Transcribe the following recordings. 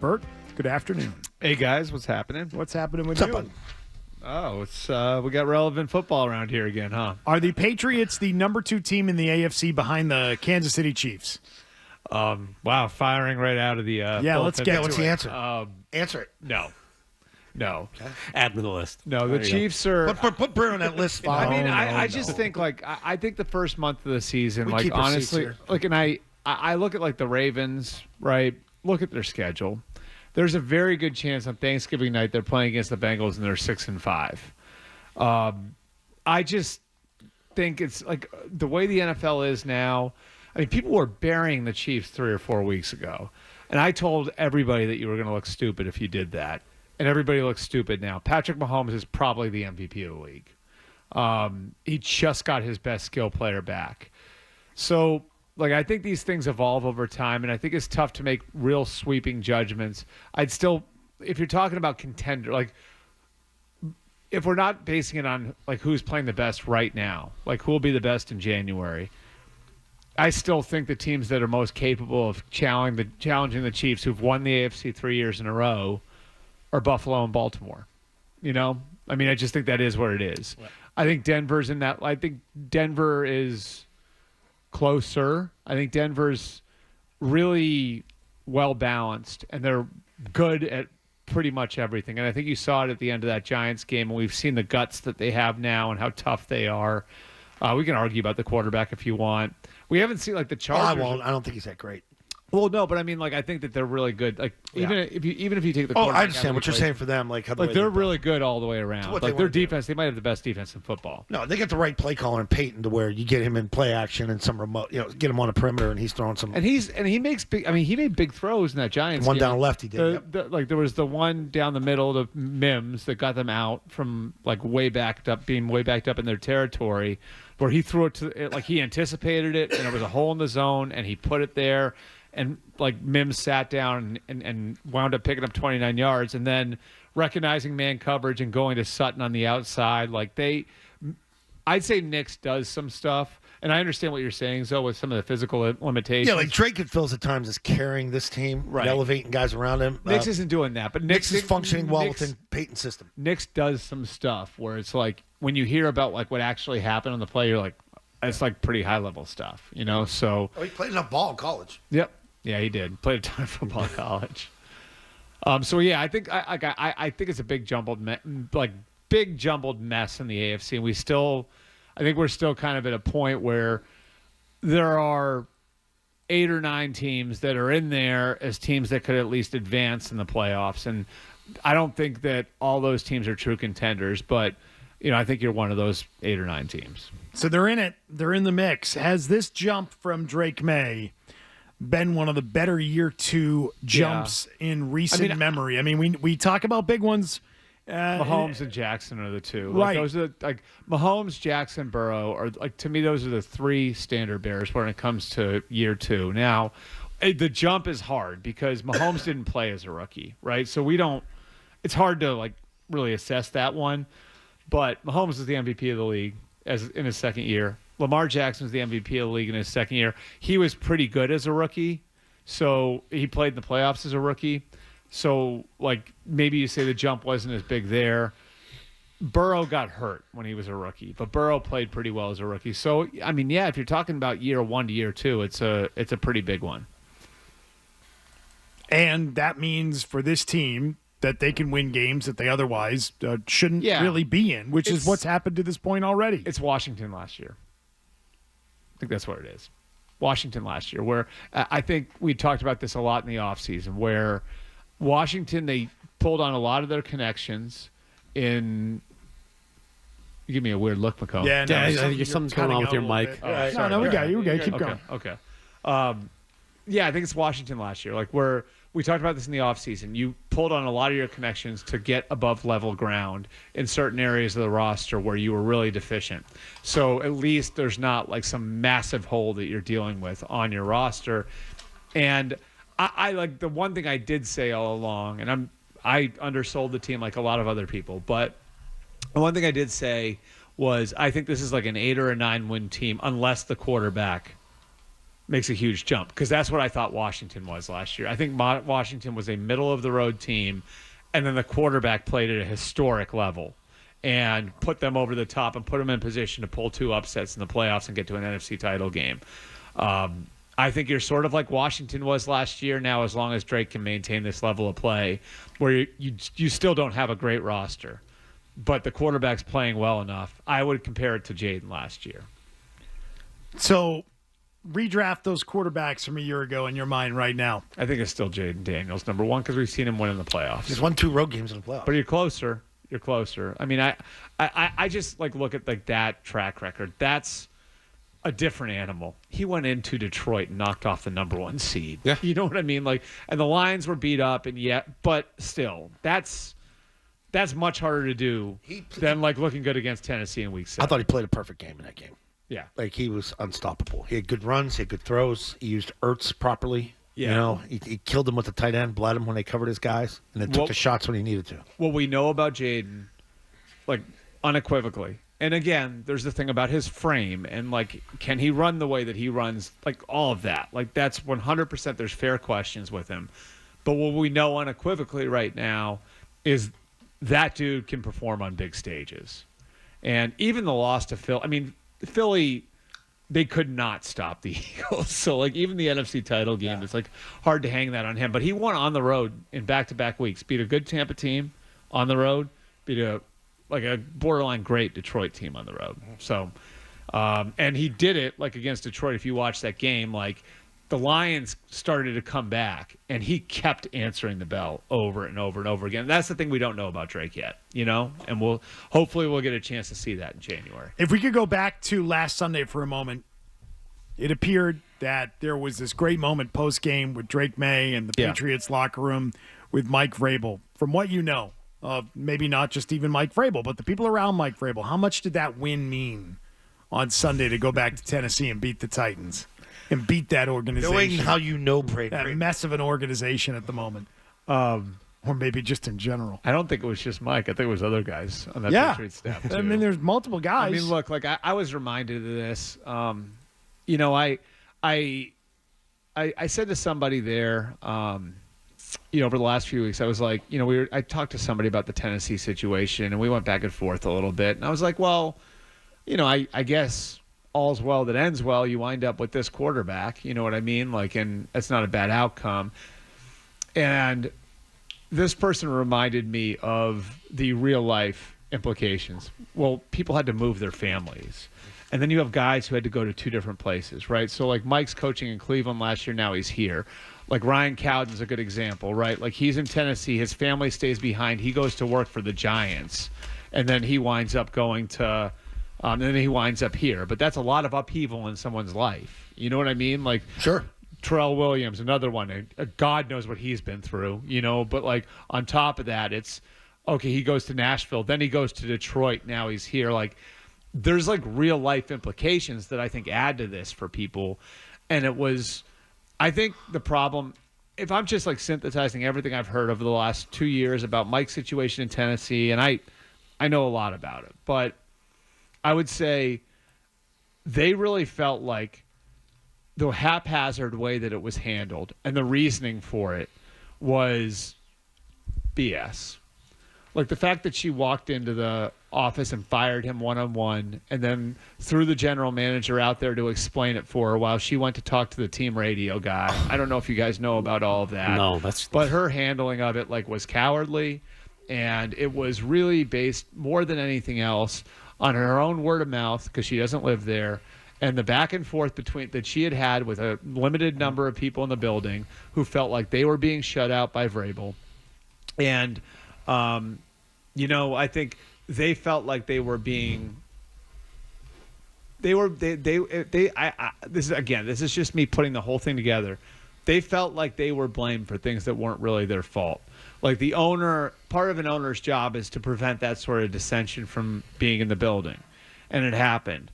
Bert, good afternoon. Hey guys, what's happening? What's happening with What's you? up, bud? Oh, it's we got relevant football around here again, huh? Are the Patriots the number 2 team in the AFC behind the Kansas City Chiefs? Wow, firing right out of the let's bullpen. get What's to the it. answer? Answer it. No. Add to the list. No, the Chiefs are. Put Breer on that list. I just think I think the first month of the season, We like keep receipts honestly, here. like, and I look at like the Ravens, right? Look at their schedule. There's a very good chance on Thanksgiving night they're playing against the Bengals and they're 6-5. I just think it's like the way the NFL is now. I mean, people were burying the Chiefs 3 or 4 weeks ago, and I told everybody that you were going to look stupid if you did that, and everybody looks stupid now. Patrick Mahomes is probably the MVP of the league. He just got his best skill player back, so. Like, I think these things evolve over time, and I think it's tough to make real sweeping judgments. I'd still, if you're talking about contender, like, if we're not basing it on, like, who's playing the best right now, like, who will be the best in January, I still think the teams that are most capable of challenging the Chiefs, who've won the AFC 3 years in a row, are Buffalo and Baltimore. You know? I mean, I just think that is what it is. Right. I think Denver's in that. I think Denver is closer. I think Denver's really well balanced, and they're good at pretty much everything. And I think you saw it at the end of that Giants game, and we've seen the guts that they have now and how tough they are. We can argue about the quarterback if you want. We haven't seen like the Chargers. I won't. I don't think he's that great. Well, no, but I mean, like, I think that they're really good. Like, even if you take the Oh, quarterback I understand out of what the you're saying for them. Like they're really good all the way around. what Like they their wanna do. defense, they might have the best defense in football. No, they get the right play caller in Peyton to where you get him in play action and some remote, get him on a perimeter and he's throwing some. And he makes big. I mean, he made big throws in that Giants One game. down left he did. Like there was the one down the middle to Mims that got them out from like being way backed up in their territory, where he threw it to like he anticipated it and there was a hole in the zone and he put it there. And, like, Mims sat down and wound up picking up 29 yards and then recognizing man coverage and going to Sutton on the outside. Like, I'd say Nix does some stuff. And I understand what you're saying, Zoe, with some of the physical limitations. Yeah, like Drake feels at times as carrying this team, Right. elevating guys around him. Nix isn't doing that. But Nix is functioning well within Peyton's system. Nix does some stuff where it's like when you hear about, like, what actually happened on the play, you're like, it's, like, pretty high-level stuff, you know? So. Oh, he played enough ball in college. Yep. Yeah, he did. Played a ton of football in college. So yeah, I think I think it's a big jumbled mess in the AFC, and I think we're still kind of at a point where there are 8 or 9 teams that are in there as teams that could at least advance in the playoffs, and I don't think that all those teams are true contenders, but I think you're one of those 8 or 9 teams. So they're in it. They're in the mix. Has this jump from Drake Maye been one of the better year 2 jumps in recent memory? I mean, we talk about big ones. Mahomes and Jackson are the two. Right. Like, those are like Mahomes, Jackson, Burrow are like, to me, those are the 3 standard bearers when it comes to year 2. Now, the jump is hard because Mahomes didn't play as a rookie, right? So it's hard to like really assess that one. But Mahomes is the MVP of the league in his second year. Lamar Jackson was the MVP of the league in his second year. He was pretty good as a rookie, so he played in the playoffs as a rookie. So, like, maybe you say the jump wasn't as big there. Burrow got hurt when he was a rookie, but Burrow played pretty well as a rookie. So, I mean, yeah, if you're talking about year 1 to year 2, it's a pretty big one. And that means for this team that they can win games that they otherwise shouldn't really be in, which is what's happened to this point already. It's Washington last year. I think that's what it is. Washington last year, where I think we talked about this a lot in the offseason, where Washington, they pulled on a lot of their connections in – you give me a weird look, McComb. Yeah, no, I think something's going on with your mic. Right. No, we got you. Keep going. Okay. Yeah, I think it's Washington last year, like where – we talked about this in the offseason. You pulled on a lot of your connections to get above level ground in certain areas of the roster where you were really deficient. So at least there's not like some massive hole that you're dealing with on your roster. And I like the one thing I did say all along, and I undersold the team like a lot of other people, but the one thing I did say was I think this is like an 8 or a 9 win team unless the quarterback makes a huge jump, because that's what I thought Washington was last year. I think Washington was a middle-of-the-road team, and then the quarterback played at a historic level and put them over the top and put them in position to pull 2 upsets in the playoffs and get to an NFC title game. I think you're sort of like Washington was last year now, as long as Drake can maintain this level of play, where you still don't have a great roster, but the quarterback's playing well enough. I would compare it to Jaden last year. So redraft those quarterbacks from a year ago in your mind right now. I think it's still Jaden Daniels, number one, because we've seen him win in the playoffs. He's won 2 road games in the playoffs. But you're closer. You're closer. I mean, I just like look at like that track record. That's a different animal. He went into Detroit and knocked off the number 1 seed. Yeah. You know what I mean? Like, and the Lions were beat up, and but still, that's much harder to do than like looking good against Tennessee in Week 7. I thought he played a perfect game in that game. Yeah. Like, he was unstoppable. He had good runs. He had good throws. He used Ertz properly. Yeah. You know, he killed him with the tight end, bled him when they covered his guys, and then took the shots when he needed to. What we know about Jaden, like, unequivocally, and again, there's the thing about his frame and, like, can he run the way that he runs? Like, all of that. Like, that's 100% there's fair questions with him. But what we know unequivocally right now is that dude can perform on big stages. And even the loss to Phil, I mean, Philly, they could not stop the Eagles. So, like, even the NFC title game, it's, like, hard to hang that on him. But he won on the road in back-to-back weeks. Beat a good Tampa team on the road. Beat a borderline great Detroit team on the road. So, and he did it, like, against Detroit. If you watch that game, like, the Lions started to come back, and he kept answering the bell over and over and over again. That's the thing we don't know about Drake yet, you know? And hopefully we'll get a chance to see that in January. If we could go back to last Sunday for a moment, it appeared that there was this great moment post-game with Drake Maye and the Patriots locker room with Mike Vrabel. From what you know, maybe not just even Mike Vrabel, but the people around Mike Vrabel, how much did that win mean on Sunday to go back to Tennessee and beat the Titans? And beat that organization. Knowing how you know Brady. That mess of an organization at the moment. Or maybe just in general. I don't think it was just Mike. I think it was other guys on that Patriots staff, too. I mean, there's multiple guys. I mean, look, like, I was reminded of this. You know, I said to somebody there, you know, over the last few weeks, I was like, you know, I talked to somebody about the Tennessee situation, and we went back and forth a little bit. And I was like, well, you know, I guess all's well that ends well. You wind up with this quarterback, you know what I mean? Like, and that's not a bad outcome. And this person reminded me of the real life implications. Well, people had to move their families. And then you have guys who had to go to 2 different places, right? So, like, Mike's coaching in Cleveland last year. Now he's here. Like, Ryan Cowden's a good example, right? Like, he's in Tennessee. His family stays behind. He goes to work for the Giants. And then he winds up going to and then he winds up here. But that's a lot of upheaval in someone's life. You know what I mean? Like, Sure. Terrell Williams, another one. God knows what he's been through, you know. But, like, on top of that, it's, okay, he goes to Nashville. Then he goes to Detroit. Now he's here. Like, there's, like, real-life implications that I think add to this for people. And it was, I think the problem, if I'm just, like, synthesizing everything I've heard over the last 2 years about Mike's situation in Tennessee, and I know a lot about it, but I would say they really felt like the haphazard way that it was handled and the reasoning for it was BS. Like, the fact that she walked into the office and fired him one-on-one and then threw the general manager out there to explain it for her while she went to talk to the team radio guy. I don't know if you guys know about all of that. No, but her handling of it, like, was cowardly, and it was really based more than anything else on her own word of mouth, because she doesn't live there, and the back and forth that she had with a limited number of people in the building who felt like they were being shut out by Vrabel. And, you know, I think they felt like they were being this is just me putting the whole thing together. They felt like they were blamed for things that weren't really their fault. Like, the owner, part of an owner's job is to prevent that sort of dissension from being in the building. And it happened.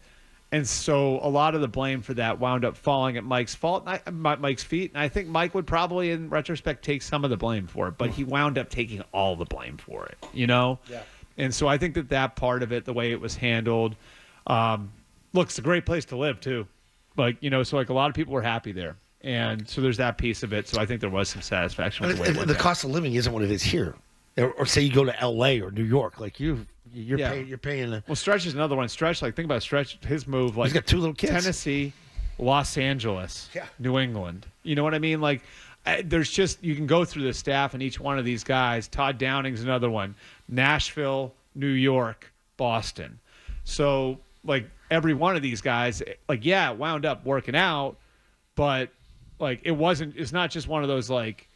And so a lot of the blame for that wound up falling at Mike's feet. And I think Mike would probably, in retrospect, take some of the blame for it. But he wound up taking all the blame for it, you know? Yeah. And so I think that part of it, the way it was handled, look, it's a great place to live, too. Like, so like a lot of people were happy there. And so there's that piece of it. So I think there was some satisfaction with the way it went the down. cost of living isn't what it is here. Or say you go to L.A. or New York, like you're paying. Well, Stretch is another one. Stretch, like think about Stretch, his move, like he's got 2 little kids. Tennessee, Los Angeles, New England. You know what I mean? Like, there's just you can go through the staff and each one of these guys. Todd Downing's another one. Nashville, New York, Boston. So like every one of these guys, like it wound up working out, but like it's not just one of those like.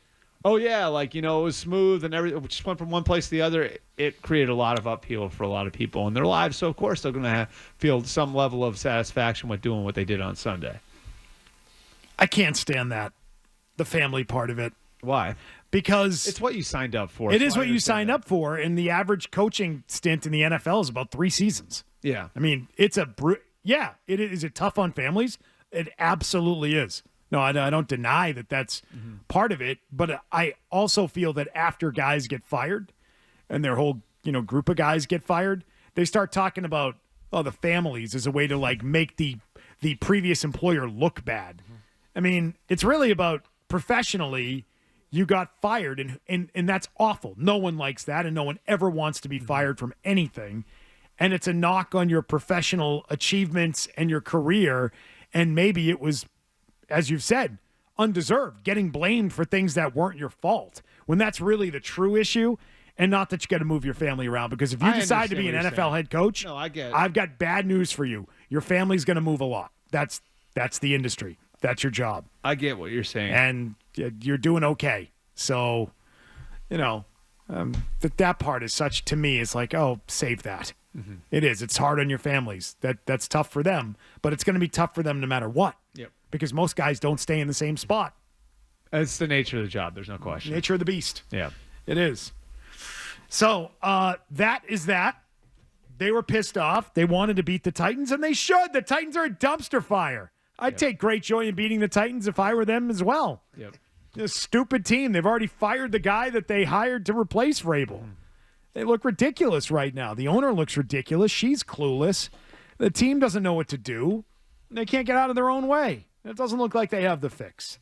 Oh, yeah, like, it was smooth and everything. Just went from one place to the other. It created a lot of upheaval for a lot of people in their lives. So, of course, they're going to feel some level of satisfaction with doing what they did on Sunday. I can't stand that, the family part of it. Why? Because it's what you signed up for. It is what you signed up for, and the average coaching stint in the NFL is about 3 seasons. Yeah. I mean, it is it tough on families? It absolutely is. No, I don't deny that that's part of it, but I also feel that after guys get fired and their whole, group of guys get fired, they start talking about, the families as a way to like make the previous employer look bad. I mean, it's really about professionally, you got fired and that's awful. No one likes that and no one ever wants to be fired from anything. And it's a knock on your professional achievements and your career. And maybe it was, as you've said, undeserved, getting blamed for things that weren't your fault, when that's really the true issue, and not that you got to move your family around. Because if you decide to be an NFL head coach, no, I get it. I've got bad news for you. Your family's going to move a lot. That's the industry. That's your job. I get what you're saying. And you're doing okay. So, that part is such, to me, it's like, oh, save that. Mm-hmm. It is. It's hard on your families. That's tough for them, but it's going to be tough for them no matter what. Yep. Because most guys don't stay in the same spot. It's the nature of the job. There's no question. Nature of the beast. Yeah. It is. So that is that. They were pissed off. They wanted to beat the Titans, and they should. The Titans are a dumpster fire. I'd take great joy in beating the Titans if I were them as well. Yep. A stupid team. They've already fired the guy that they hired to replace Vrabel. They look ridiculous right now. The owner looks ridiculous. She's clueless. The team doesn't know what to do. They can't get out of their own way. It doesn't look like they have the fix.